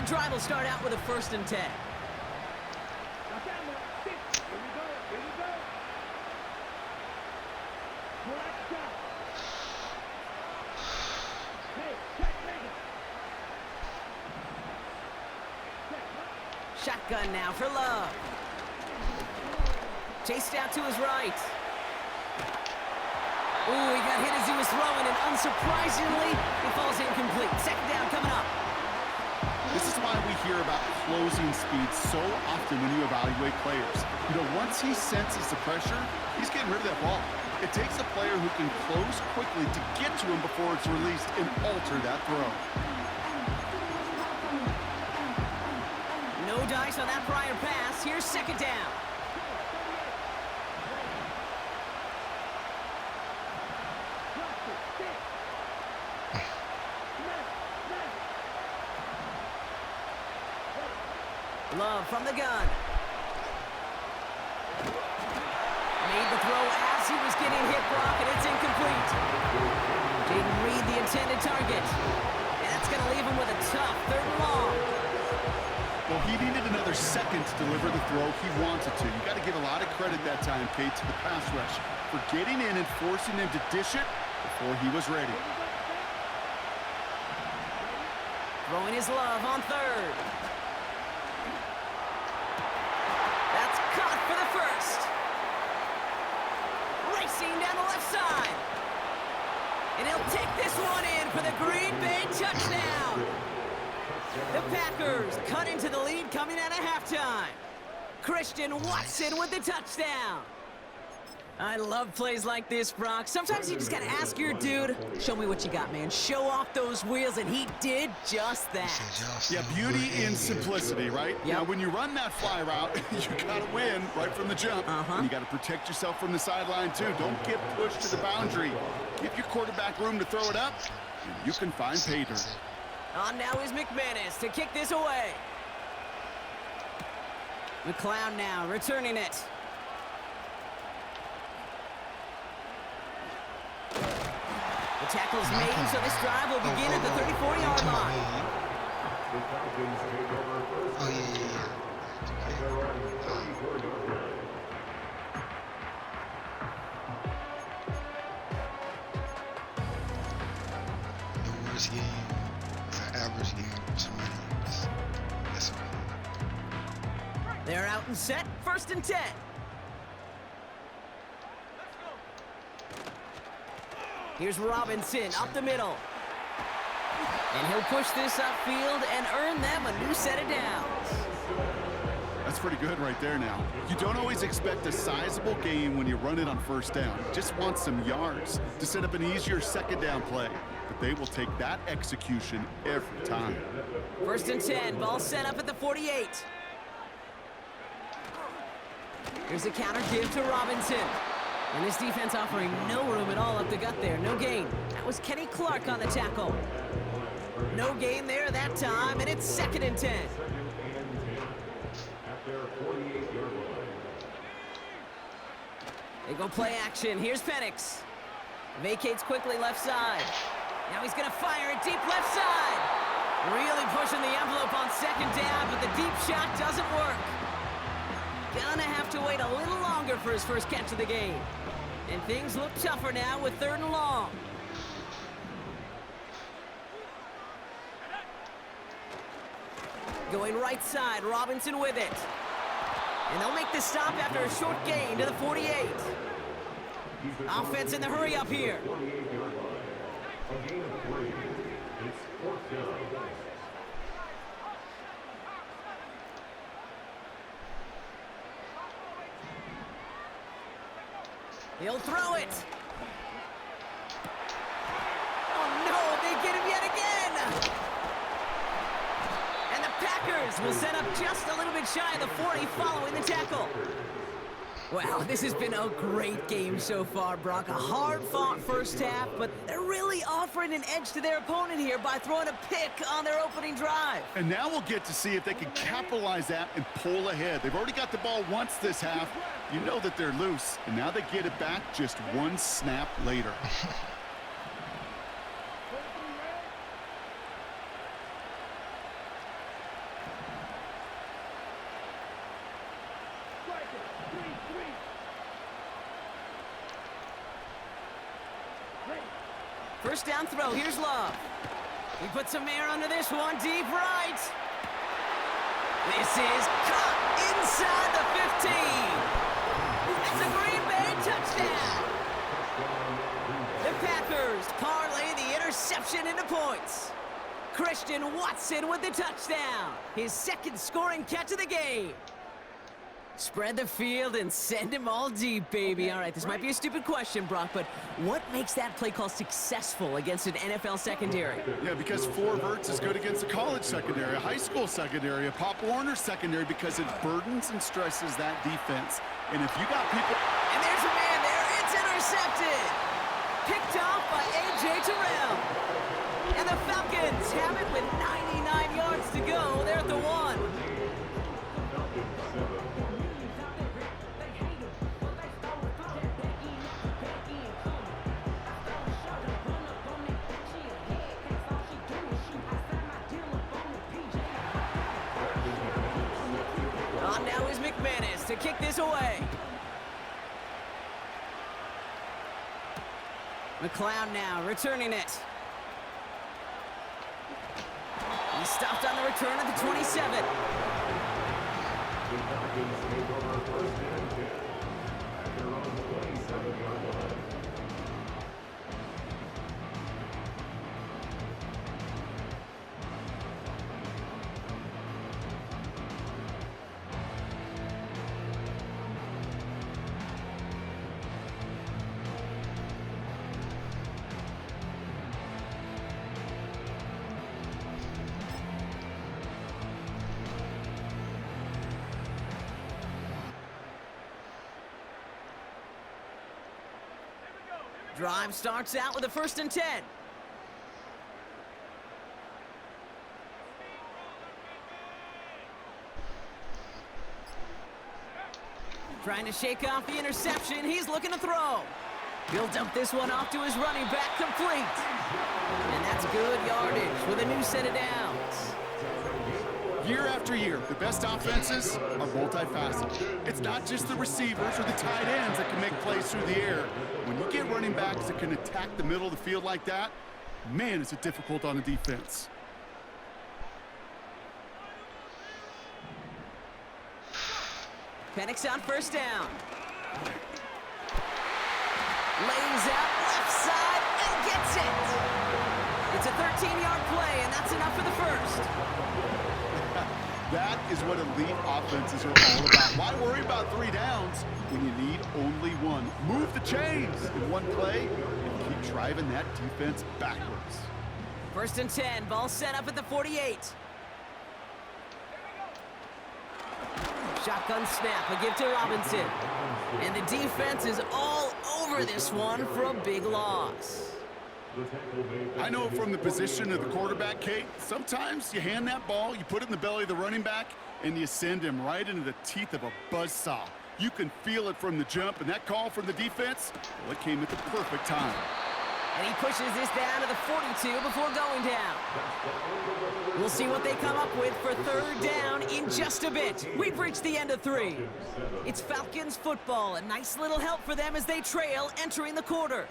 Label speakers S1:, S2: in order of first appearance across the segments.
S1: the drive will start out with a 1st and 10. Shotgun now for Love. Chased out to his right. Ooh, he got hit as he was throwing, and unsurprisingly, he falls incomplete. 2nd down coming up.
S2: This is why we hear about closing speed so often when you evaluate players. You know, once he senses the pressure, he's getting rid of that ball. It takes a player who can close quickly to get to him before it's released and alter that throw.
S1: No dice on that prior pass. Here's 2nd down. Love from the gun. Made the throw as he was getting hit, Brock, and it's incomplete. Didn't read the intended target. And that's going to leave him with a tough 3rd and long.
S2: Well, he needed another second to deliver the throw he wanted to. You got to give a lot of credit that time, Kate, to the pass rush for getting in and forcing him to dish it before he was ready.
S1: Throwing his Love on 3rd. That's caught for the 1st. Racing down the left side. And he'll take this one in for the Green Bay touchdown. The Packers cut into the lead coming out of halftime. Christian Watson with the touchdown. I love plays like this, Brock. Sometimes you just got to ask your dude, show me what you got, man. Show off those wheels, and he did just that.
S2: Yeah, beauty in simplicity, right?
S1: Yep.
S2: Now, when you run that fly route, you got to win right from the jump. And you got to protect yourself from the sideline, too. Don't get pushed to the boundary. Give your quarterback room to throw it up, and you can find pay dirt.
S1: On now is McManus to kick this away. McLeod now returning it. The tackle's made, so this drive will begin at the 34-yard line.
S3: Oh, yeah. The worst game is an average game to me. That's what I
S1: They're out and set, 1st and 10. Here's Robinson up the middle. And he'll push this upfield and earn them a new set of downs.
S2: That's pretty good right there now. You don't always expect a sizable gain when you run it on 1st down. You just want some yards to set up an easier 2nd down play. But they will take that execution every time.
S1: 1st and 10, ball set up at the 48. Here's a counter give to Robinson. And this defense offering no room at all up the gut there. No gain. That was Kenny Clark on the tackle. No gain there that time, and it's 2nd and 10. They go play action. Here's Penix. Vacates quickly left side. Now he's going to fire it deep left side. Really pushing the envelope on 2nd down, but the deep shot doesn't work. Gonna have to wait a little longer for his first catch of the game. And things look tougher now with 3rd and long. Going right side, Robinson with it. And they'll make the stop after a short gain to the 48. Offense in the hurry up here. He'll throw it. Oh, no, they get him yet again. And the Packers will set up just a little bit shy of the 40 following the tackle. Wow, this has been a great game so far, Brock. A hard-fought 1st half, but they're really offering an edge to their opponent here by throwing a pick on their opening drive.
S2: And now we'll get to see if they can capitalize that and pull ahead. They've already got the ball once this half. You know that they're loose, and now they get it back just one snap later.
S1: First down throw, here's Love. He puts some air under this one, deep right. This is caught inside the 15. It's a Green Bay touchdown. The Packers parlay the interception into points. Christian Watson with the touchdown. His second scoring catch of the game. Spread the field and send him all deep, baby. All right, this might be a stupid question, Brock, but what makes that play call successful against an NFL secondary?
S2: Yeah, because 4 verts is good against a college secondary, a high school secondary, a Pop Warner secondary, because it burdens and stresses that defense. And if you got people...
S1: And there's a man there. It's intercepted. Picked off by A.J. Terrell. And the Falcons have it with 99 yards to go. They're at the 1. On now is McManus to kick this away. McLeod now returning it. He stopped on the return at the 27. Drive starts out with a 1st and 10. Trying to shake off the interception. He's looking to throw. He'll dump this one off to his running back, complete. And that's good yardage with a new set of downs.
S2: Year after year, the best offenses are multifaceted. It's not just the receivers or the tight ends that can make plays through the air. When you get running backs that can attack the middle of the field like that, man, is it difficult on the defense.
S1: Penix on 1st down. Lays out left side and gets it. It's a 13-yard play, and that's enough for the 1st.
S2: That is what elite offenses are all about. Why worry about 3 downs when you need only 1? Move the chains in one play and keep driving that defense backwards.
S1: 1st and 10, ball set up at the 48. Shotgun snap, a give to Robinson. And the defense is all over this one for a big loss.
S2: I know from the position of the quarterback, Kate, sometimes you hand that ball, you put it in the belly of the running back, and you send him right into the teeth of a buzzsaw. You can feel it from the jump, and that call from the defense, well, it came at the perfect time.
S1: And he pushes this down to the 42 before going down. We'll see what they come up with for 3rd down in just a bit. We've reached the end of 3. It's Falcons football, a nice little help for them as they trail entering the quarter.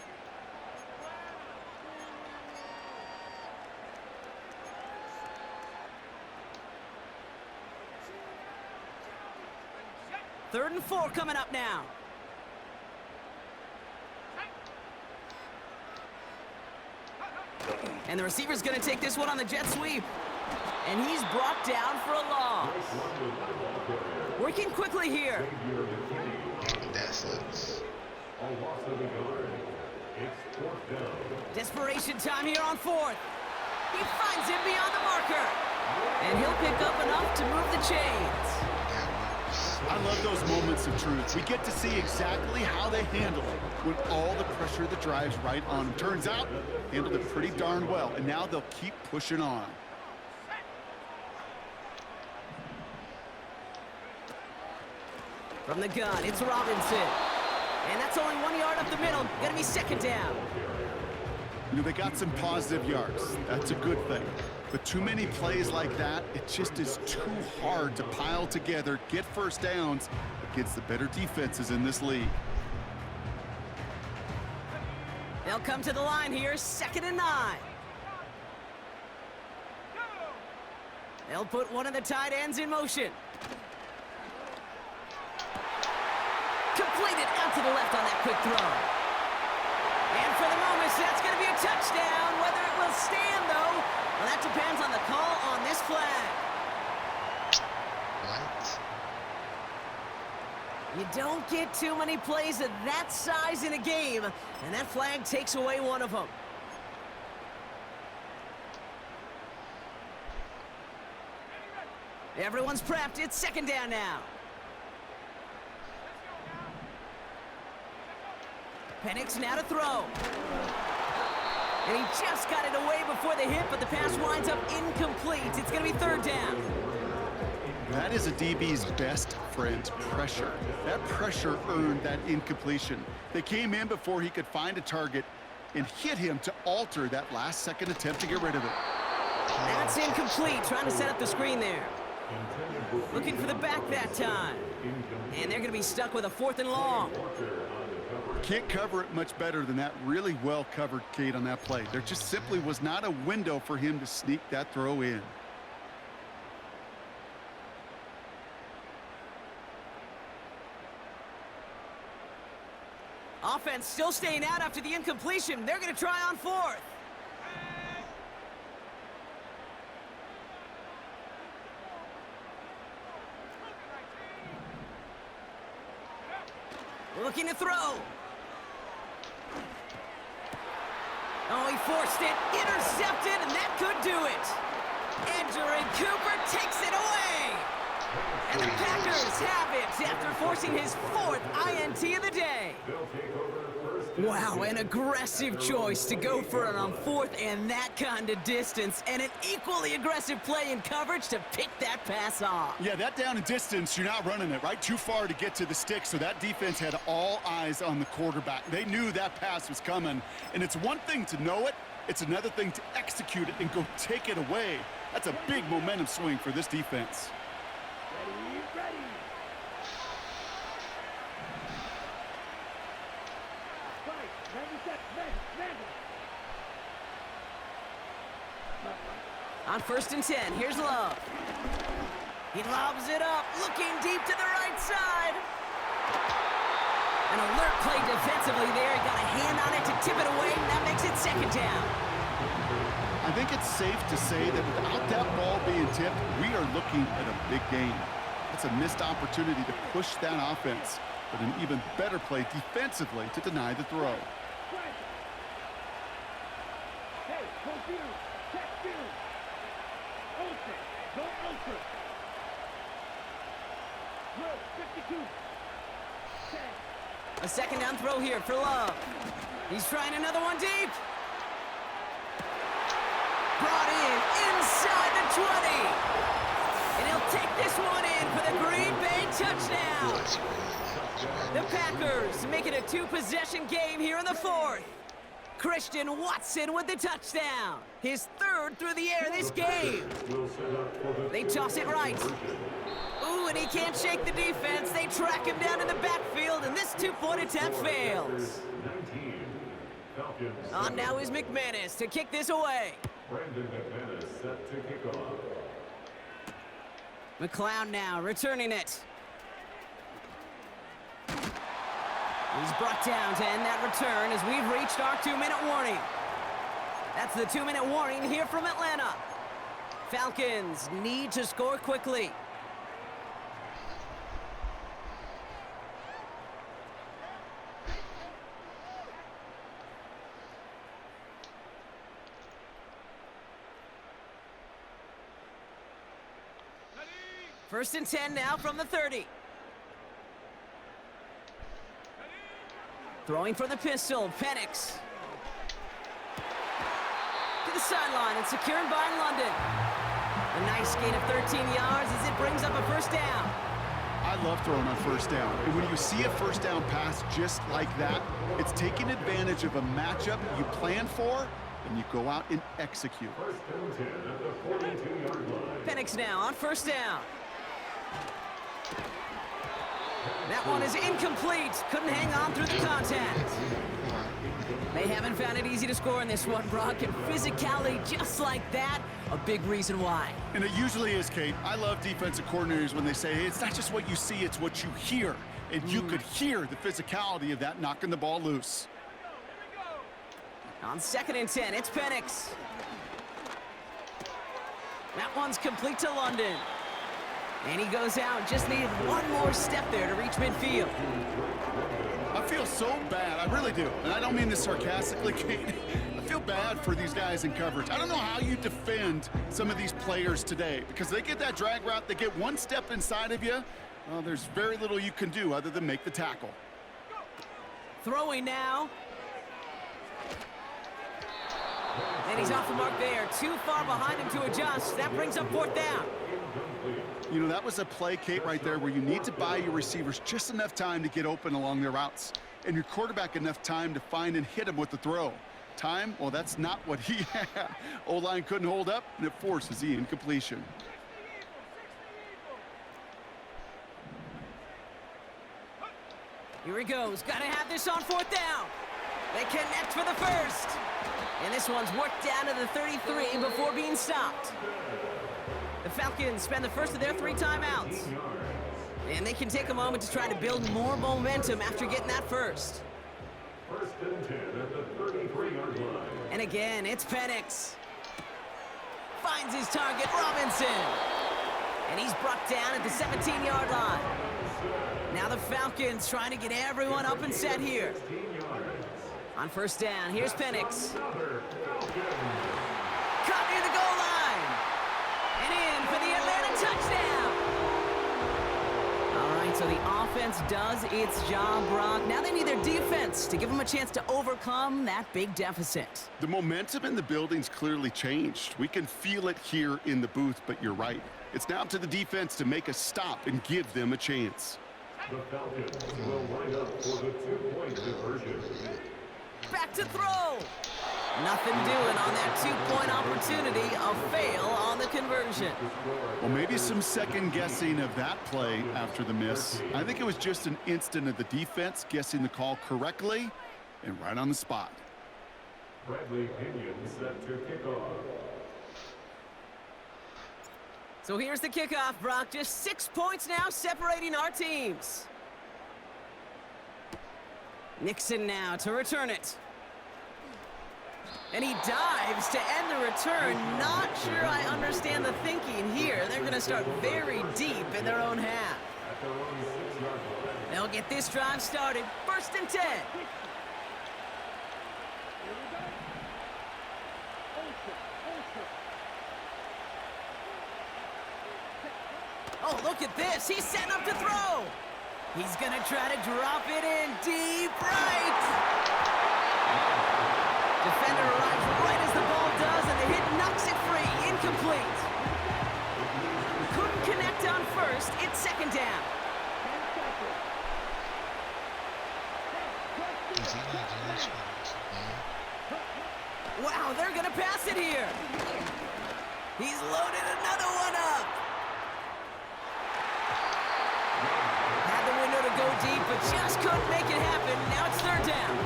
S1: Third and 4 coming up now. And the receiver's going to take this one on the jet sweep. And he's brought down for a loss. Working quickly here.
S3: That sucks.
S1: Desperation time here on 4th. He finds him beyond the marker. And he'll pick up enough to move the chains.
S2: I love those moments of truth. We get to see exactly how they handle it when all the pressure that drives right on them. Turns out, handled it pretty darn well, and now they'll keep pushing on.
S1: From the gun, it's Robinson. And that's only 1 yard up the middle. Gonna be 2nd down.
S2: You know, they got some positive yards. That's a good thing. But too many plays like that, it just is too hard to pile together, get 1st downs against the better defenses in this league.
S1: They'll come to the line here, 2nd and 9. They'll put one of the tight ends in motion. Completed out to the left on that quick throw. And for the moment, that's going to be a touchdown. Whether it will stand, though, well, that depends on the call on this flag.
S3: What?
S1: You don't get too many plays of that size in a game, and that flag takes away one of them. Everyone's prepped. It's 2nd down now. Penix now to throw. And he just got it away before the hit, but the pass winds up incomplete. It's going to be 3rd down.
S2: That is a DB's best friend, pressure. That pressure earned that incompletion. They came in before he could find a target and hit him to alter that last-second attempt to get rid of it.
S1: That's incomplete, trying to set up the screen there. Looking for the back that time. And they're going to be stuck with a 4th and long.
S2: Can't cover it much better than that. Really well covered, Kate, on that play. There just simply was not a window for him to sneak that throw in.
S1: Offense still staying out after the incompletion. They're going to try on 4th. Looking to throw. Oh, he forced it. Intercepted, and that could do it. Edgerrin Cooper takes it away. And the Packers have it after forcing his 4th INT of the day. Wow, an aggressive choice to go for it on 4th and that kind of distance, and an equally aggressive play in coverage to pick that pass off.
S2: Yeah, that down and distance, you're not running it, right? Too far to get to the stick, so that defense had all eyes on the quarterback. They knew that pass was coming, and it's one thing to know it, it's another thing to execute it and go take it away. That's a big momentum swing for this defense.
S1: On 1st and 10, here's Love. He lobs it up, looking deep to the right side. An alert play defensively there. He got a hand on it to tip it away, and that makes it 2nd down.
S2: I think it's safe to say that without that ball being tipped, we are looking at a big game. It's a missed opportunity to push that offense, but an even better play defensively to deny the throw.
S1: A 2nd down throw here for Love. He's trying another one deep. Brought in inside the 20. And he'll take this one in for the Green Bay touchdown. The Packers make it a 2-possession game here in the 4th. Christian Watson with the touchdown. His 3rd through the air this game. They toss it right. Ooh, and he can't shake the defense. They track him down in the backfield, and this 2-point attempt fails. On now is McManus to kick this away. McLeod now returning it. He's brought down to end that return as we've reached our 2-minute warning. That's the 2-minute warning here from Atlanta. Falcons need to score quickly. First and 10 now from the 30. Throwing for the pistol, Penix. To the sideline and secured by London. A nice gain of 13 yards as it brings up a 1st down.
S2: I love throwing on 1st down. And when you see a 1st down pass just like that, it's taking advantage of a matchup you plan for, and you go out and execute.
S1: Penix now on 1st down. That one is incomplete. Couldn't hang on through the contact. They haven't found it easy to score in this one, Brock, and physicality just like that, a big reason why.
S2: And it usually is, Kate. I love defensive coordinators when they say, hey, it's not just what you see, it's what you hear. And you could hear the physicality of that knocking the ball loose.
S1: On 2nd and 10, it's Penix. That one's complete to London. And he goes out, just needed one more step there to reach midfield.
S2: I feel so bad, I really do. And I don't mean this sarcastically, Kate. I feel bad for these guys in coverage. I don't know how you defend some of these players today because they get that drag route, they get one step inside of you. Well, there's very little you can do other than make the tackle.
S1: Throwing now. And he's off the mark there. Too far behind him to adjust. That brings up 4th down.
S2: You know, that was a play, Kate, right there where you need to buy your receivers just enough time to get open along their routes. And your quarterback enough time to find and hit him with the throw. Time, well, that's not what he had. O-line couldn't hold up, and it forces the incompletion.
S1: Here he goes. Got to have this on 4th down. They connect for the first. And this one's worked down to the 33 before being stopped. The Falcons spend the first of their 3 timeouts. And they can take a moment to try to build more momentum after getting that first.
S4: 1st and 10 at the 33-yard line.
S1: And again, it's Penix. Finds his target, Robinson. And he's brought down at the 17-yard line. Now the Falcons trying to get everyone up and set here. On 1st down, here's Penix. Caught near the goal line. And in for the Atlanta touchdown. All right, so the offense does its job, Brock. Now they need their defense to give them a chance to overcome that big deficit.
S2: The momentum in the building's clearly changed. We can feel it here in the booth, but you're right. It's now up to the defense to make a stop and give them a chance.
S4: The Falcons will line up for the 2-point conversion.
S1: Back to throw. Nothing doing on that 2-point opportunity. A fail on the conversion.
S2: Well, maybe some second guessing of that play after the miss. I think it was just an instant of the defense guessing the call correctly and right on the spot.
S4: Bradley Pinion set to kick off.
S1: So here's the kickoff, Brock. Just 6 points now separating our teams. Nixon now to return it. And he dives to end the return. Not sure I understand the thinking here. They're going to start very deep in their own half. They'll get this drive started. 1st and 10. Oh, look at this. He's setting up to throw. He's going to try to drop it in deep right. Defender arrives right as the ball does, and the hit knocks it free. Incomplete. Couldn't connect on 1st. It's 2nd down. Wow, they're going to pass it here. He's loaded another one up. Had the window to go deep, but just couldn't make it happen. Now it's 3rd down.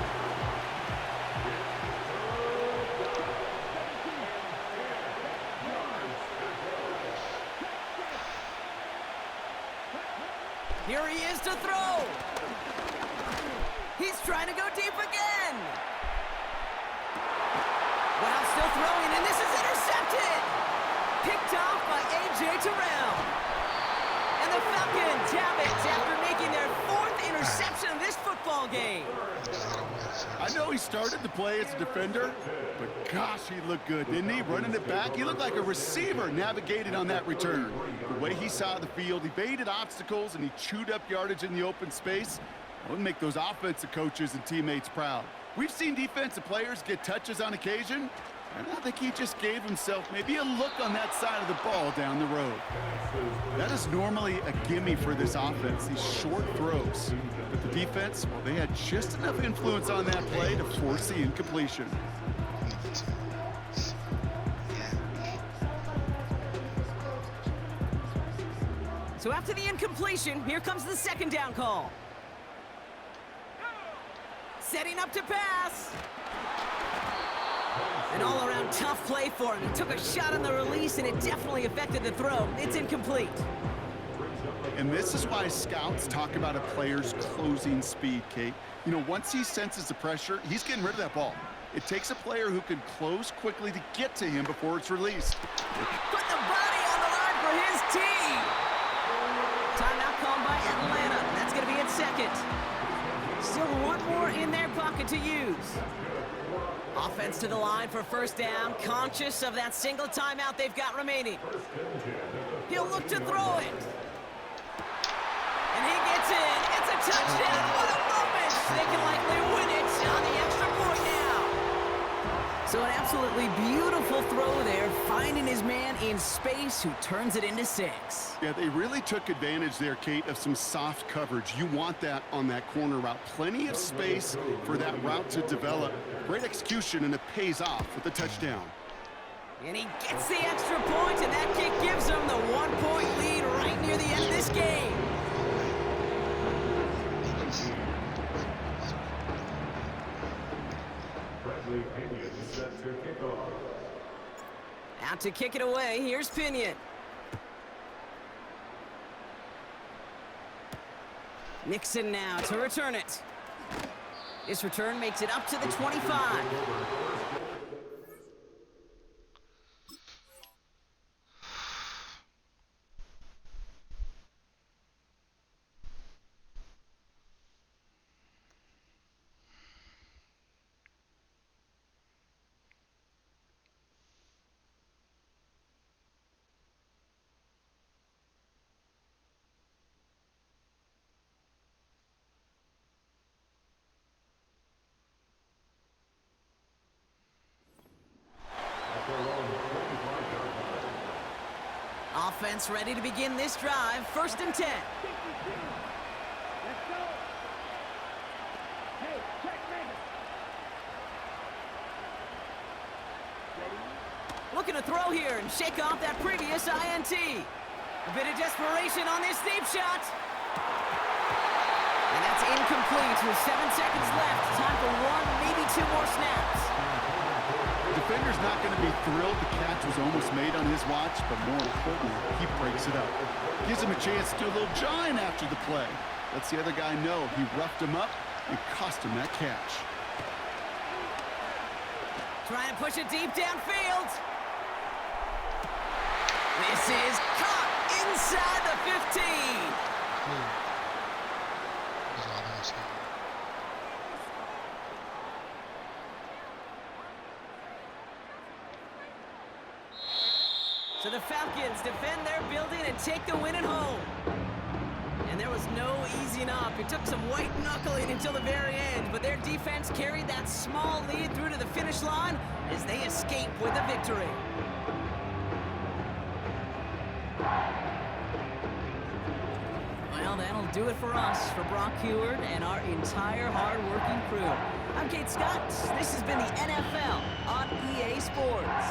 S1: Here he is to throw. He's trying to go deep again. Wow, still throwing, and this is intercepted. Picked off by A.J. Terrell. And the Falcons have it after making their 4th interception of this football game.
S2: I know he started to play as a defender, but gosh, he looked good, didn't he? Running it back, he looked like a receiver navigating on that return. The way he saw the field, evaded obstacles, and he chewed up yardage in the open space. That would make those offensive coaches and teammates proud. We've seen defensive players get touches on occasion, and I think he just gave himself maybe a look on that side of the ball down the road. That is normally a gimme for this offense, these short throws. But the defense, well, they had just enough influence on that play to force the incompletion.
S1: So after the incompletion, here comes the 2nd down call. setting up to pass. An all-around tough play for him. He took a shot on the release, and it definitely affected the throw. It's incomplete.
S2: And this is why scouts talk about a player's closing speed, Kate. You know, once he senses the pressure, he's getting rid of that ball. It takes a player who can close quickly to get to him before it's released.
S1: Put the body on the line for his team. Timeout called by Atlanta. That's going to be its second. Still one more in their pocket to use. Offense to the line for first down, conscious of that single timeout they've got remaining. He'll look to throw it. And he gets in. It's a touchdown. What a moment. They can likely win it on the extra point now. So an absolutely beautiful throw there, finding his man in space who turns it into 6.
S2: Yeah, they really took advantage there, Kate, of some soft coverage. You want that on that corner route. Plenty of space for that route to develop. Great execution, and it pays off with the touchdown.
S1: And he gets the extra point, and that kick gives them the 1-point lead right near the end of this game.
S4: Bradley Pinion set to kick off.
S1: Out to kick it away, here's Pinion. Nixon now to return it. This return makes it up to the 25. Offense ready to begin this drive. 1st and 10. Looking to throw here and shake off that previous INT. A bit of desperation on this deep shot. And that's incomplete with 7 seconds left. Time for 1, maybe 2 more snaps.
S2: The defender's not going to be thrilled the catch was almost made on his watch, but more importantly, he breaks it up. Gives him a chance to do a little jawing after the play. Lets the other guy know he roughed him up and cost him that catch.
S1: Trying to push it deep downfield. This is caught inside the 15.
S3: That's all I'm saying.
S1: So the Falcons defend their building and take the win at home. And there was no easing up. It took some white knuckling until the very end, but their defense carried that small lead through to the finish line as they escape with a victory. Well, that'll do it for us, for Brock Heward and our entire hard-working crew. I'm Kate Scott. This has been the NFL on EA Sports.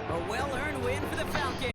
S1: A well-earned win for the Falcons.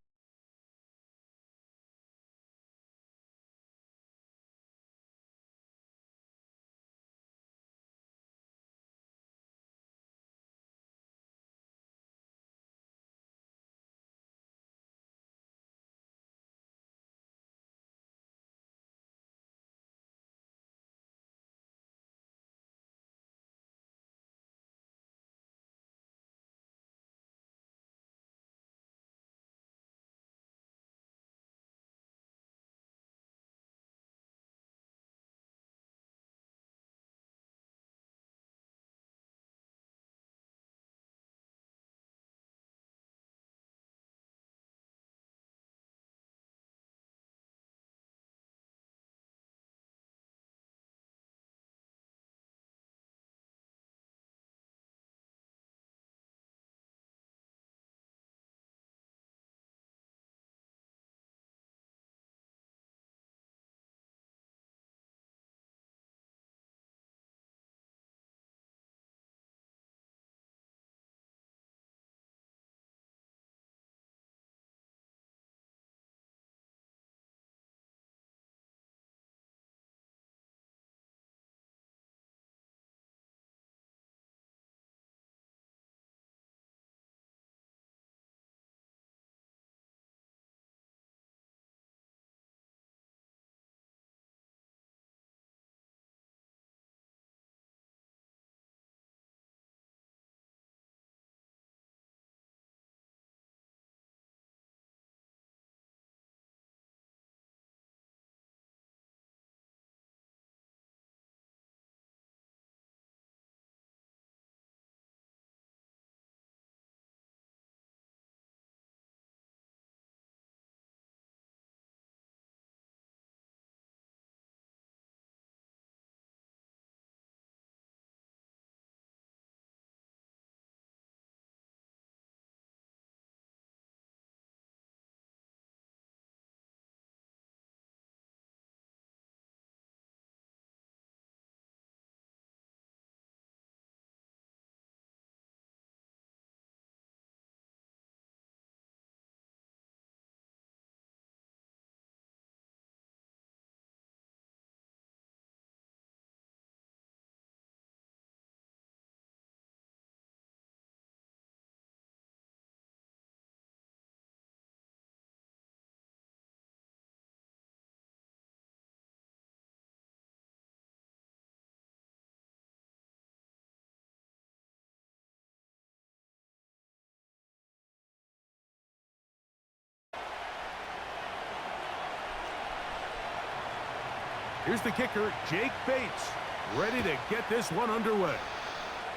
S5: Here's the kicker, Jake Bates, ready to get this one underway.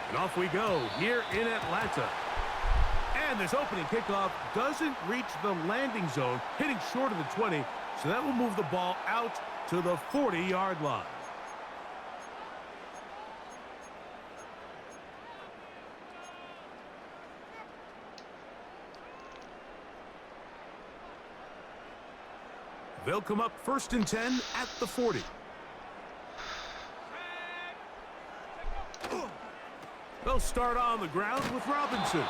S5: And off we go here in Atlanta. And this opening kickoff doesn't reach the landing zone, hitting short of the 20, so that will move the ball out to the 40-yard line. They'll come up 1st and 10 at the 40. They'll start on the ground with Robinson.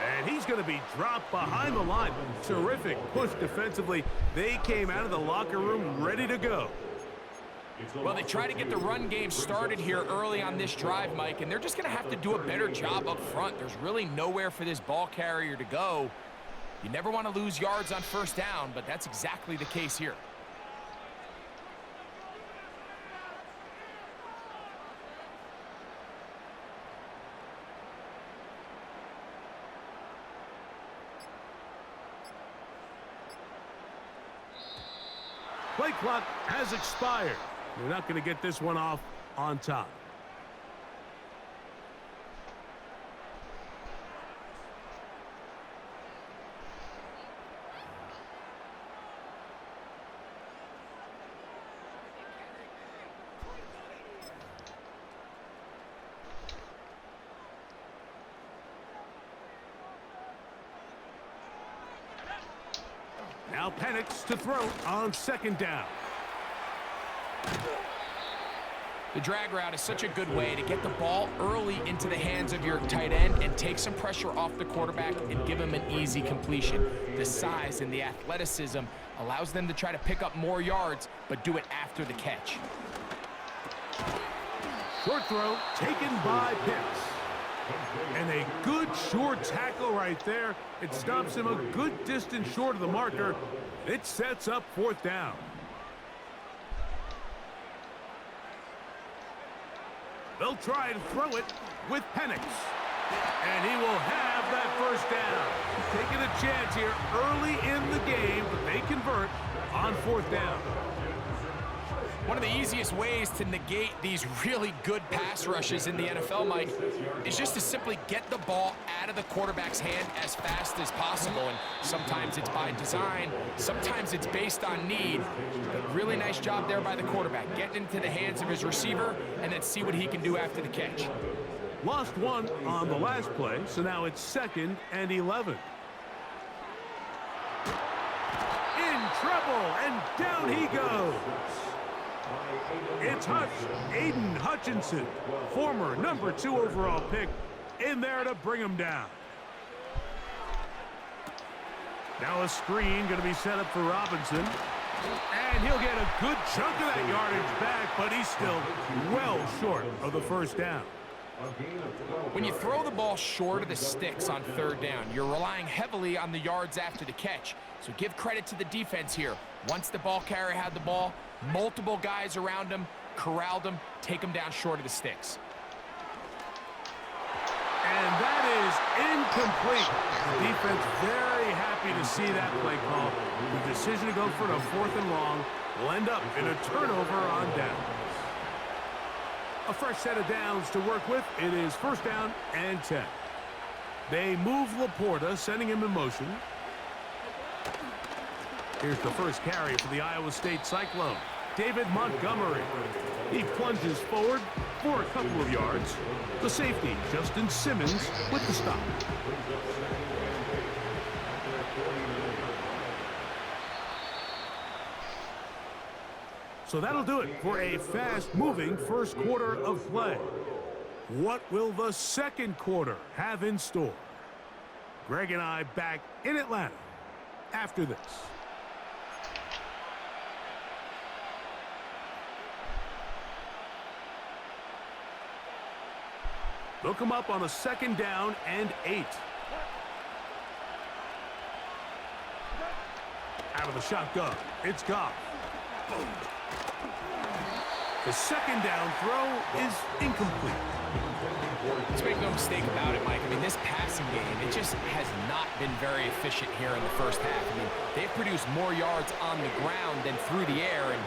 S5: And he's going to be dropped behind the line. Terrific push defensively. They came out of the locker room ready to go.
S6: Well, they try to get the run game started here early on this drive, Mike, and they're just going to have to do a better job up front. There's really nowhere for this ball carrier to go. You never want to lose yards on 1st down, but that's exactly the case here.
S5: Play clock has expired. They're not going to get this one off on time. Now Penix to throw on 2nd down.
S6: The drag route is such a good way to get the ball early into the hands of your tight end and take some pressure off the quarterback and give him an easy completion. The size and the athleticism allows them to try to pick up more yards, but do it after the catch.
S5: Short throw taken by Pitts. And a good short tackle right there. It stops him a good distance short of the marker. It sets up 4th down. They'll try to throw it with Penix. And he will have that 1st down. Taking a chance here early in the game, but they convert on 4th down.
S6: One of the easiest ways to negate these really good pass rushes in the NFL, Mike, is just to simply get the ball out of the quarterback's hand as fast as possible. And sometimes it's by design, sometimes it's based on need. But really nice job there by the quarterback, getting into the hands of his receiver and then see what he can do after the catch.
S5: Lost one on the last play, so now it's 2nd and 11. In trouble, and down he goes. It's Aiden Hutchinson, former number 2 overall pick, in there to bring him down. Now a screen going to be set up for Robinson. And he'll get a good chunk of that yardage back, but he's still well short of the 1st down.
S6: When you throw the ball short of the sticks on 3rd down, you're relying heavily on the yards after the catch. So give credit to the defense here. Once the ball carrier had the ball, multiple guys around him, corralled him, take him down short of the sticks.
S5: And that is incomplete. The defense very happy to see that play call. The decision to go for a 4th and long will end up in a turnover on downs. A fresh set of downs to work with. It is 1st down and 10. They move Laporta, sending him in motion. Here's the first carry for the Iowa State Cyclone, David Montgomery. He plunges forward for a couple of yards. The safety, Justin Simmons, with the stop. So that'll do it for a fast-moving first quarter of play. What will the 2nd quarter have in store? Greg and I back in Atlanta after this. They'll come up on a 2nd down and 8. Out of the shotgun, it's Goff. The 2nd down throw is incomplete.
S6: Let's make no mistake about it, Mike. I mean, this passing game, it just has not been very efficient here in the 1st half. I mean, they've produced more yards on the ground than through the air, and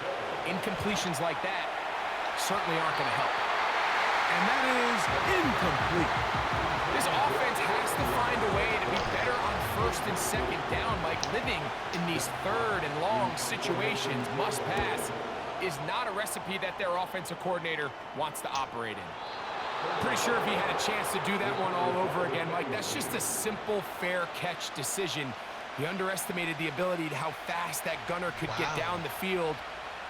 S6: incompletions like that certainly aren't going to help.
S5: And that is incomplete.
S6: This offense has to find a way to be better on first and second down, Mike. Living in these third and long situations, must pass, is not a recipe that their offensive coordinator wants to operate in. Pretty sure if he had a chance to do that one all over again, Mike, that's just a simple, fair catch decision. He underestimated the ability to how fast that gunner could get down the field.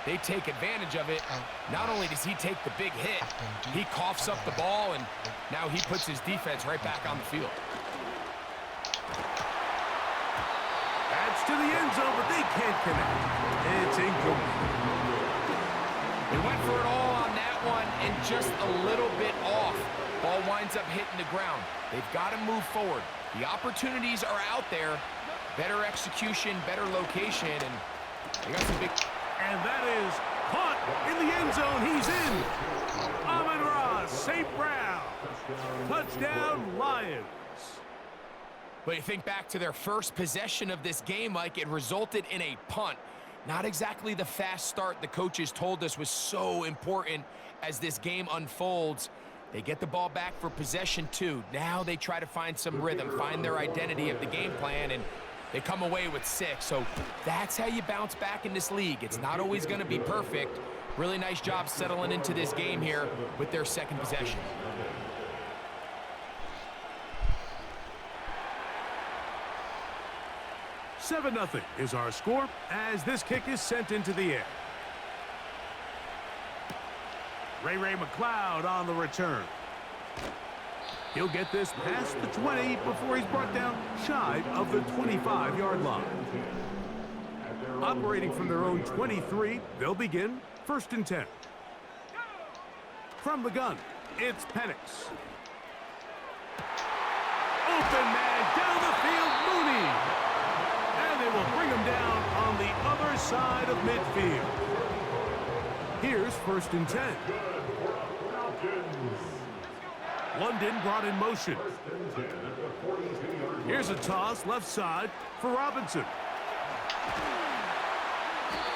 S6: They take advantage of it. Not only does he take the big hit, he coughs up the ball, and now he puts his defense right back on the field.
S5: That's to the end zone, but they can't connect. It's incomplete.
S6: They went for it all on that one and just a little bit off. Ball winds up hitting the ground. They've got to move forward. The opportunities are out there. Better execution, better location, and they got some big...
S5: And that is caught in the end zone. He's in. Amon-Ra St. Brown. Touchdown, Lions.
S6: But you think back to their first possession of this game, Mike, it resulted in a punt. Not exactly the fast start the coaches told us was so important as this game unfolds. They get the ball back for possession 2. Now they try to find some rhythm, find their identity of the game plan, and they come away with 6. So that's how you bounce back in this league. It's not always going to be perfect. Really nice job settling into this game here with their second possession.
S5: $7-0 is our score as this kick is sent into the air. Ray McLeod on the return. He'll get this past the 20 before he's brought down shy of the 25-yard line. Operating from their own 23, they'll begin 1st and 10. From the gun, it's Penix. Open man down the field, Mooney. And they will bring him down on the other side of midfield. Here's 1st and 10. London brought in motion. Here's a toss left side for Robinson.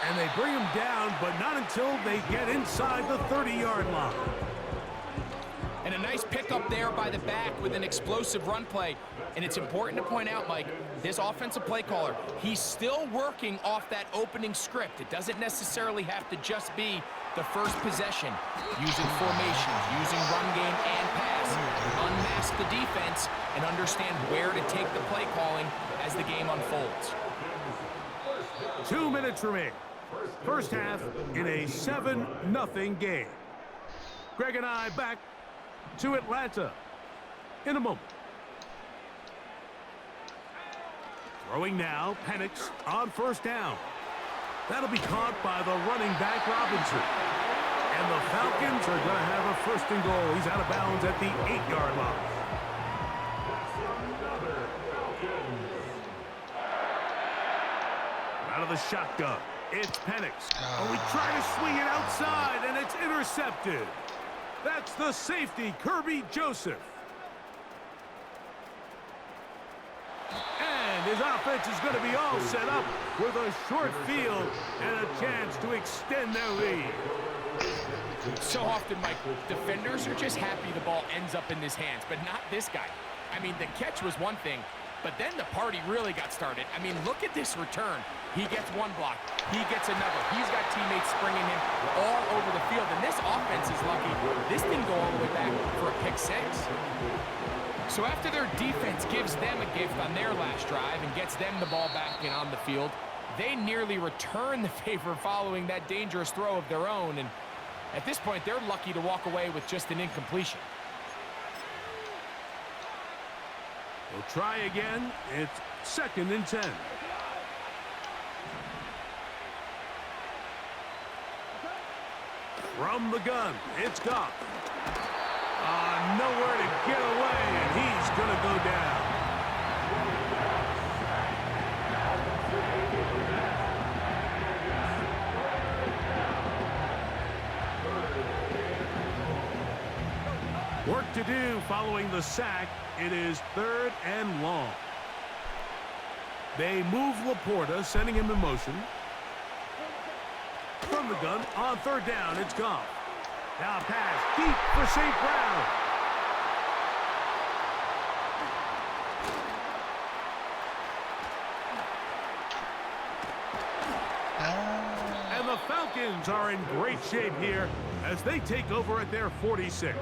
S5: And they bring him down, but not until they get inside the 30-yard line.
S6: And a nice pickup there by the back with an explosive run play. And it's important to point out, Mike, this offensive play caller, he's still working off that opening script. It doesn't necessarily have to just be the first possession. Using formations, using run game and pass. Unmask the defense and understand where to take the play calling as the game unfolds.
S5: 2 minutes remain. First half in a 7-0 game. Greg and I back to Atlanta in a moment. Throwing now, Penix on 1st down. That'll be caught by the running back, Robinson. And the Falcons are going to have a 1st and goal. He's out of bounds at the 8-yard line. Out of the shotgun, it's Penix. Oh, we try to swing it outside, and it's intercepted. That's the safety, Kirby Joseph. And his offense is going to be all set up with a short field and a chance to extend their lead.
S6: So often, Mike, defenders are just happy the ball ends up in his hands, but not this guy. I mean, the catch was one thing, but then the party really got started. I mean, look at this return. He gets one block. He gets another. He's got teammates springing him all over the field, and this offense is lucky. This didn't go all the way back for a pick 6. So after their defense gives them a gift on their last drive and gets them the ball back and on the field, they nearly return the favor following that dangerous throw of their own, and at this point, they're lucky to walk away with just an incompletion.
S5: We'll try again. It's 2nd and 10. From the gun, it's Goff. Nowhere to get away, and he's going to go down. Work to do following the sack. It is 3rd and long. They move Laporta, sending him in motion. From the gun on third down, it's Goff. Now pass deep for St. Brown. And the Falcons are in great shape here as they take over at their 46.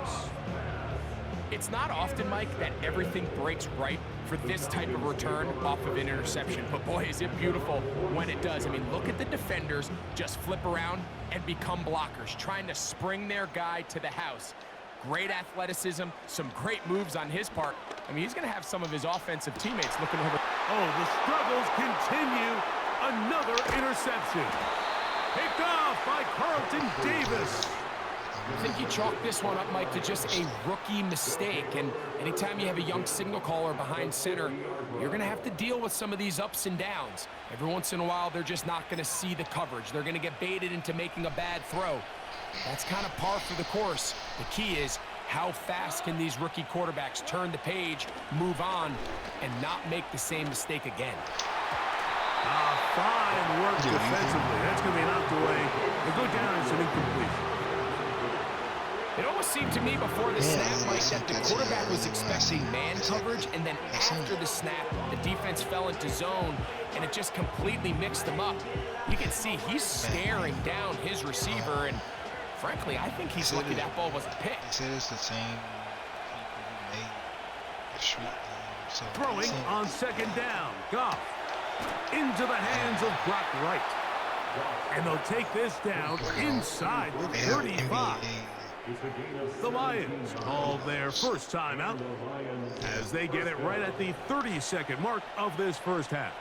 S6: It's not often, Mike, that everything breaks right for this type of return off of an interception. But boy, is it beautiful when it does. I mean, look at the defenders just flip around and become blockers, trying to spring their guy to the house. Great athleticism, some great moves on his part. I mean, he's going to have some of his offensive teammates looking over.
S5: Oh, the struggles continue. Another interception. Picked off by Carlton Davis.
S6: I think you chalk this one up, Mike, to just a rookie mistake. And anytime you have a young signal caller behind center, you're going to have to deal with some of these ups and downs. Every once in a while, they're just not going to see the coverage. They're going to get baited into making a bad throw. That's kind of par for the course. The key is how fast can these rookie quarterbacks turn the page, move on, and not make the same mistake again.
S5: Fine work defensively. That's going to be knocked away. They go down as an incomplete.
S6: It almost seemed to me before the snap, Mike, that the quarterback was expecting man coverage, and then after the snap, the defense fell into zone, and it just completely mixed them up. You can see he's staring down his receiver, and frankly, I think he's lucky that ball wasn't picked.
S3: He said it's the same people who made the street game. So
S5: Throwing on second down. Goff into the hands of Brock Wright. And they'll take this down inside the 35. The Lions call their first timeout as they get it right at the 30-second mark of this first half.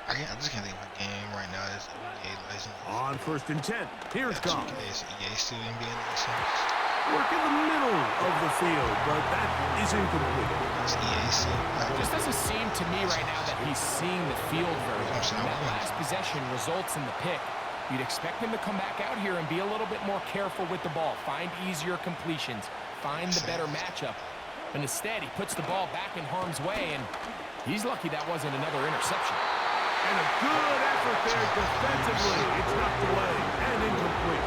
S3: I just can't think of a game right now that's NBA license.
S5: On first and 10, here's Goff.
S3: Is EA still NBA license?
S5: Work in the middle of the field, but that is incomplete.
S3: It's EA still.
S6: It just doesn't seem to me right now that he's seeing the field very well. That last possession results in the pick. You'd expect him to come back out here and be a little bit more careful with the ball, find easier completions, find the better matchup. But instead, he puts the ball back in harm's way, and he's lucky that wasn't another interception.
S5: And a good effort there defensively. It's knocked away and incomplete.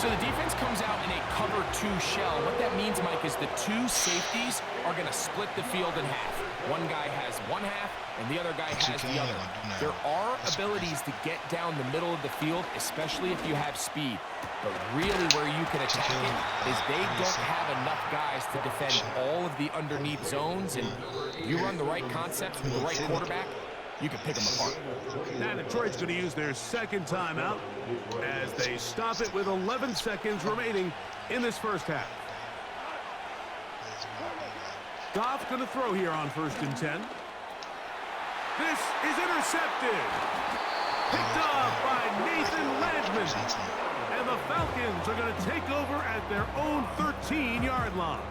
S6: So the defense comes out in a cover 2 shell. What that means, Mike, is the 2 safeties are going to split the field in half. One guy has one half, and the other guy has the other. There are abilities to get down the middle of the field, especially if you have speed. But really where you can attack it is they don't have enough guys to defend all of the underneath zones, and you run the right concepts with the right quarterback, you can pick them apart.
S5: Now Detroit's going to use their second timeout as they stop it with 11 seconds remaining in this first half. Goff's going to throw here on first and 10. This is intercepted. Picked off by Nathan Landman. And the Falcons are going to take over at their own 13-yard line.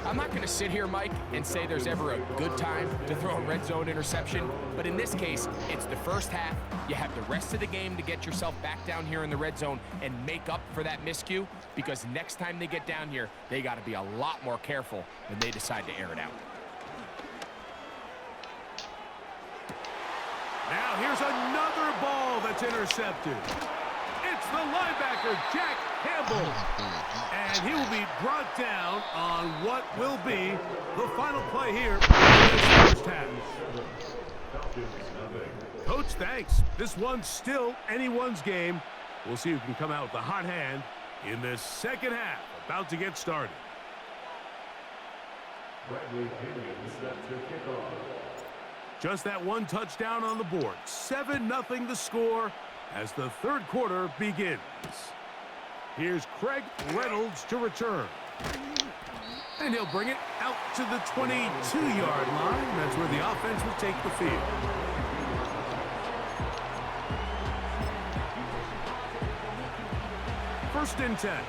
S6: I'm not going to sit here, Mike, and say there's ever a good time to throw a red zone interception, but in this case, it's the first half. You have the rest of the game to get yourself back down here in the red zone and make up for that miscue, because next time they get down here, they got to be a lot more careful when they decide to air it out.
S5: Now here's another ball that's intercepted. It's the linebacker, Jack Campbell. And he will be brought down on what will be the final play here in this first half. Coach, thanks. This one's still anyone's game. We'll see who can come out with the hot hand in this second half. About to get started. Just that one touchdown on the board. 7-0 the score as the third quarter begins. Here's Craig Reynolds to return. And he'll bring it out to the 22-yard line. That's where the offense will take the field. First and 10.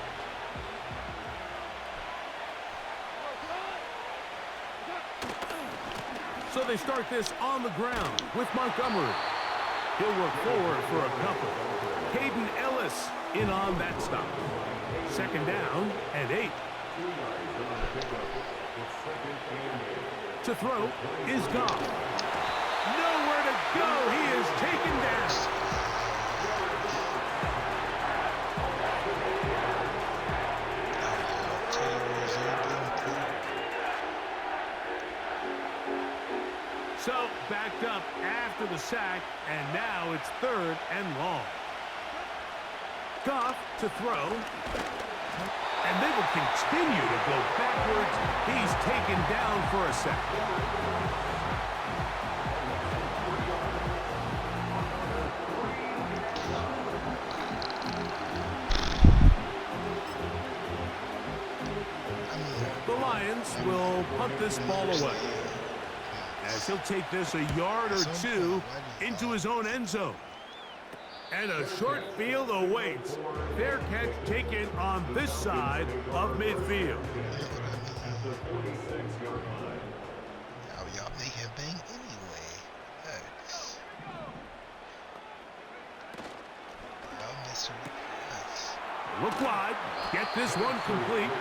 S5: So they start this on the ground with Montgomery. He'll work forward for a couple. Caden Ellis in on that stop. Second down and 8. To throw is Goff. Nowhere taken down. So, backed up after the sack, and now it's 3rd and long. Goff to throw. And they will continue to go backwards. He's taken down for a sack. The Lions will punt this ball away, as he'll take this a yard or 2 into his own end zone. And a short field awaits. Fair catch taken on this side of midfield.
S3: Y'all may have been anyway. Thanks. Y'all messing with us.
S5: Look wide. Get this one complete.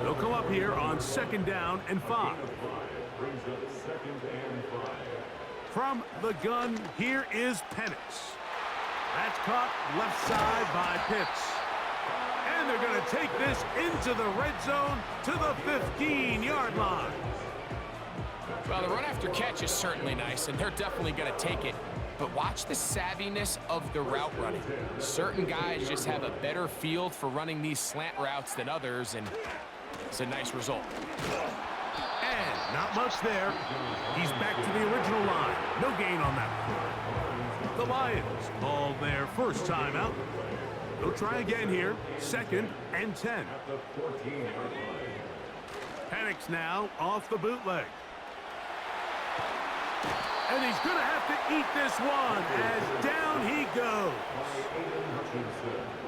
S5: They'll come up here on 2nd down and 5.
S4: Brings up 2nd and 5.
S5: From the gun, here is Penix. That's caught left side by Pitts. And they're going to take this into the red zone to the 15-yard line.
S6: Well, the run after catch is certainly nice, and they're definitely going to take it. But watch the savviness of the route running. Certain guys just have a better feel for running these slant routes than others, and it's a nice result.
S5: And not much there. He's back to the original line. No gain on that one. The Lions call their first timeout. They'll try again here. 2nd and 10.
S4: At the 14-yard line.
S5: Penix now off the bootleg. And he's going to have to eat this one as down he goes.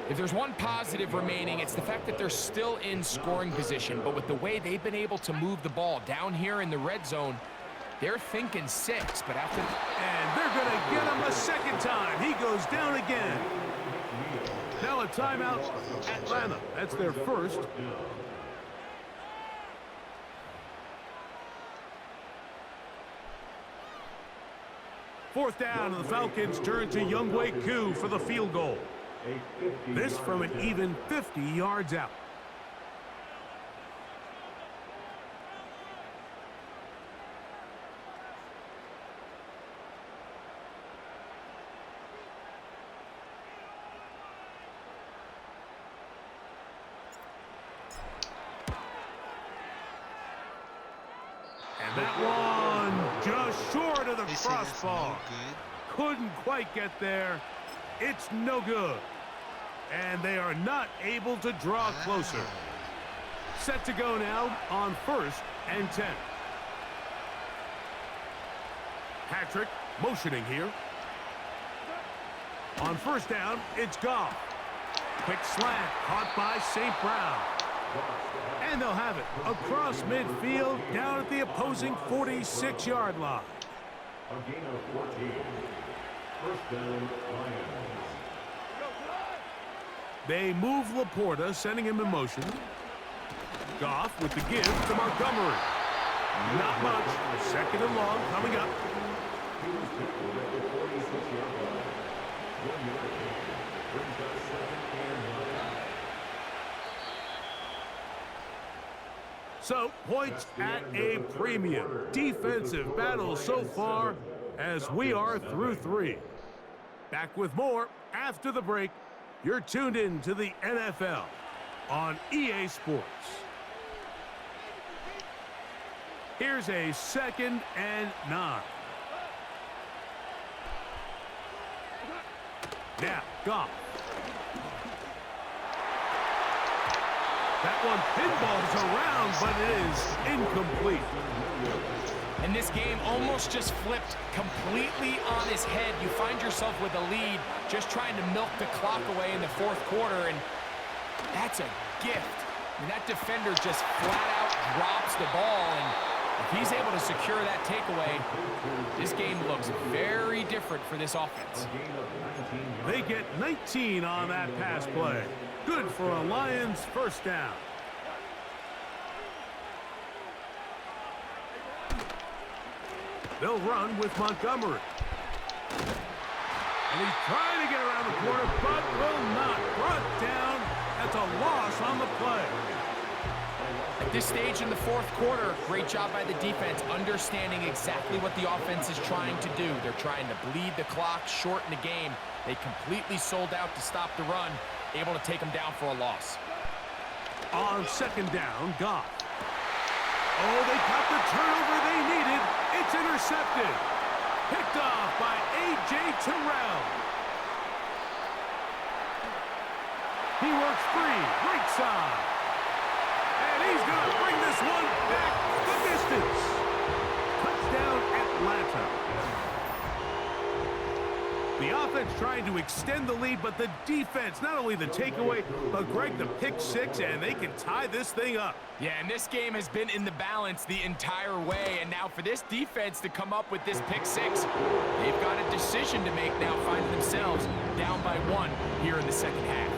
S6: If there's one positive remaining, it's the fact that they're still in scoring position. But with the way they've been able to move the ball down here in the red zone, they're thinking 6. But after...
S5: And they're going to get him a second time. He goes down again. Now a timeout, Atlanta. That's their first. Fourth down, and the Falcons turn to Younghoe Koo for the field goal. This from an even 50 yards out. And that one just short of the
S3: They say it's
S5: crossbar.
S3: no good.
S5: Couldn't quite get there. It's no good. And they are not able to draw closer. Set to go now on 1st and 10. Patrick motioning here. On 1st down, it's Goff. Quick slant caught by St. Brown. And they'll have it across midfield down at the opposing 46-yard line.
S4: A gain of 14. First down, Lions.
S5: They move Laporta, sending him in motion. Goff with the give to Montgomery. Not much. 2nd and long coming up.
S4: He was tackled at the 46-yard line. 1 yard gain. Brings up 2nd and 9.
S5: So, points at a premium. Defensive battle so far as we are through 3. Back with more after the break. You're tuned in to the NFL on EA Sports. Here's a 2nd and 9. Now, Goff. That one pinballs around, but it is incomplete.
S6: And this game almost just flipped completely on his head. You find yourself with a lead, just trying to milk the clock away in the 4th quarter, and that's a gift. And that defender just flat out drops the ball, and if he's able to secure that takeaway, this game looks very different for this offense.
S5: They get 19 on that pass play. Good for a Lions first down. They'll run with Montgomery. And he's trying to get around the corner, but will not. Brought down. That's a loss on the play.
S6: At this stage in the fourth quarter, great job by the defense, understanding exactly what the offense is trying to do. They're trying to bleed the clock, shorten the game. They completely sold out to stop the run, able to take them down for a loss.
S5: On second down, Goff. Oh, they got the turnover they needed. It's intercepted. Picked off by A.J. Terrell. He works free, right side. And he's going to bring this one back the distance. Touchdown, Atlanta. The offense trying to extend the lead, but the defense, not only the takeaway, but Greg, the pick six, and they can tie this thing up.
S6: Yeah, and this game has been in the balance the entire way, and now for this defense to come up with this pick six, they've got a decision to make now, finding themselves down by one here in the second half.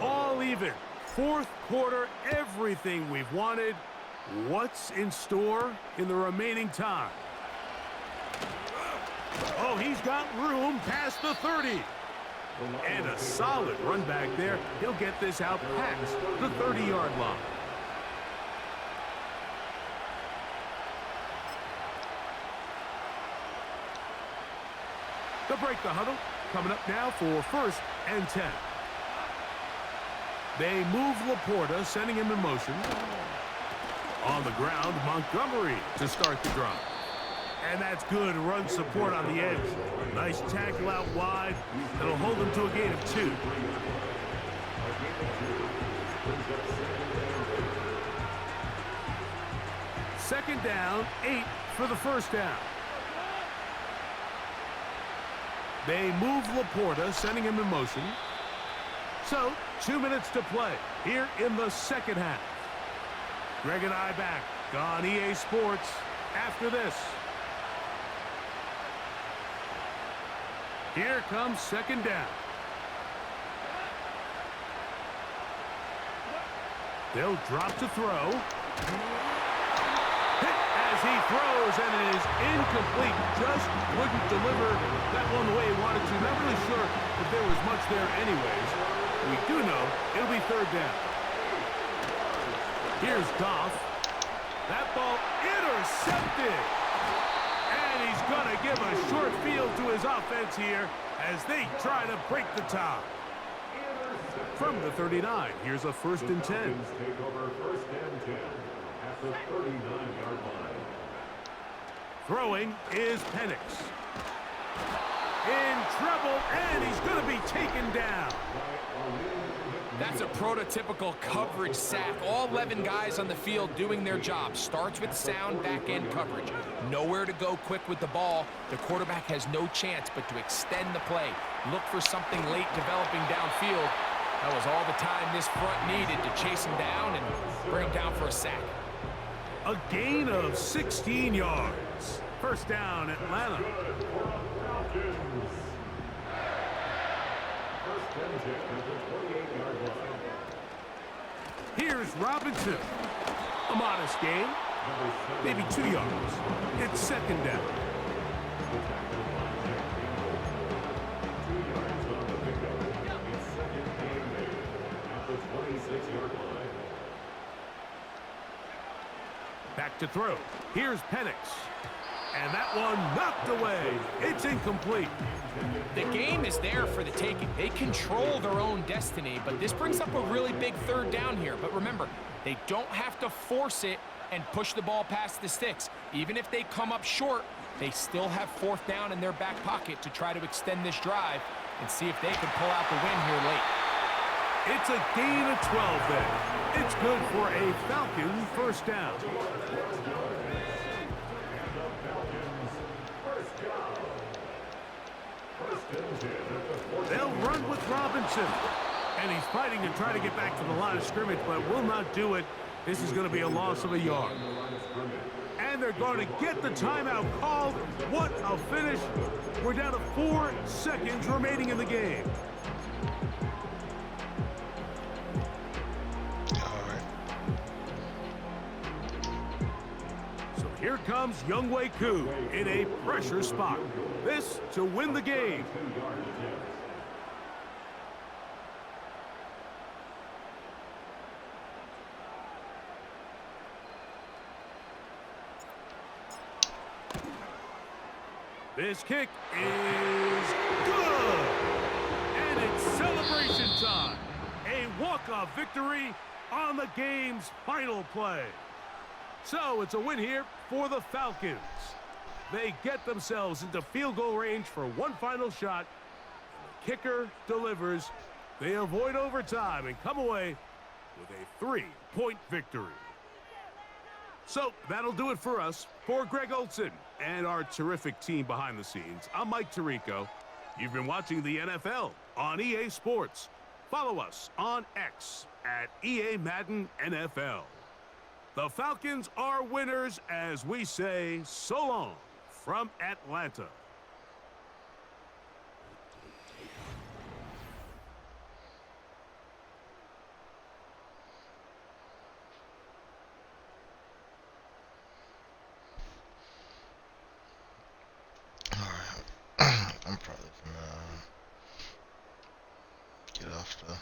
S5: All even. Fourth quarter, everything we've wanted. What's in store in the remaining time? Oh, he's got room past the 30. And a solid run back there. He'll get this out past the 30-yard line. They'll break the huddle. Coming up now for 1st and 10. They move Laporta, sending him in motion. On the ground, Montgomery to start the drive. And that's good run support on the edge. Nice tackle out wide. That'll hold them to a gain of 2. Second down, 8 for the first down. They move Laporta, sending him in motion. So, 2 minutes to play here in the second half. Greg and I back on EA Sports after this. Here comes second down. They'll drop to throw. Hit as he throws, and it is incomplete. Just wouldn't deliver that one the way he wanted to. Not really sure if there was much there anyways. We do know it'll be third down. Here's Goff. That ball intercepted. And he's going to give a short field to his offense here as they try to break the tie. From the 39, here's a 1st and 10.
S4: Take over 1st and 10 at the 39-yard line.
S5: Throwing is Penix. In trouble, and he's going to be taken down.
S6: That's a prototypical coverage sack. All 11 guys on the field doing their job. Starts with sound back-end coverage. Nowhere to go quick with the ball. The quarterback has no chance but to extend the play. Look for something late developing downfield. That was all the time this front needed to chase him down and bring him down for a sack.
S5: A gain of 16 yards. First down, Atlanta. Here's Robinson. A modest gain. Maybe 2 yards. It's second down. Back to throw. Here's Penix. And that one knocked away. It's incomplete.
S6: The game is there for the taking. They control their own destiny, but this brings up a really big third down here. But remember, they don't have to force it and push the ball past the sticks. Even if they come up short, they still have 4th down in their back pocket to try to extend this drive and see if they can pull out the win here late.
S5: It's a gain of 12 there. It's good for a Falcon first down. They'll run with Robinson. And he's fighting to try to get back to the line of scrimmage, but will not do it. This is going to be a loss of a yard. And they're going to get the timeout called. What a finish. We're down to 4 seconds remaining in the game.
S3: All right.
S5: comes Younghoe Koo in a pressure spot. This to win the game. This kick is good. And it's celebration time. A walk-off victory on the game's final play. So it's a win here for the Falcons. They get themselves into field goal range for one final shot. The kicker delivers. They avoid overtime and come away with a 3-point victory. So that'll do it for us. For Greg Olson and our terrific team behind the scenes, I'm Mike Tirico. You've been watching the NFL on EA Sports. Follow us on X at EA Madden NFL. The Falcons are winners as we say so long from Atlanta.
S3: Alright. I'm probably gonna get off the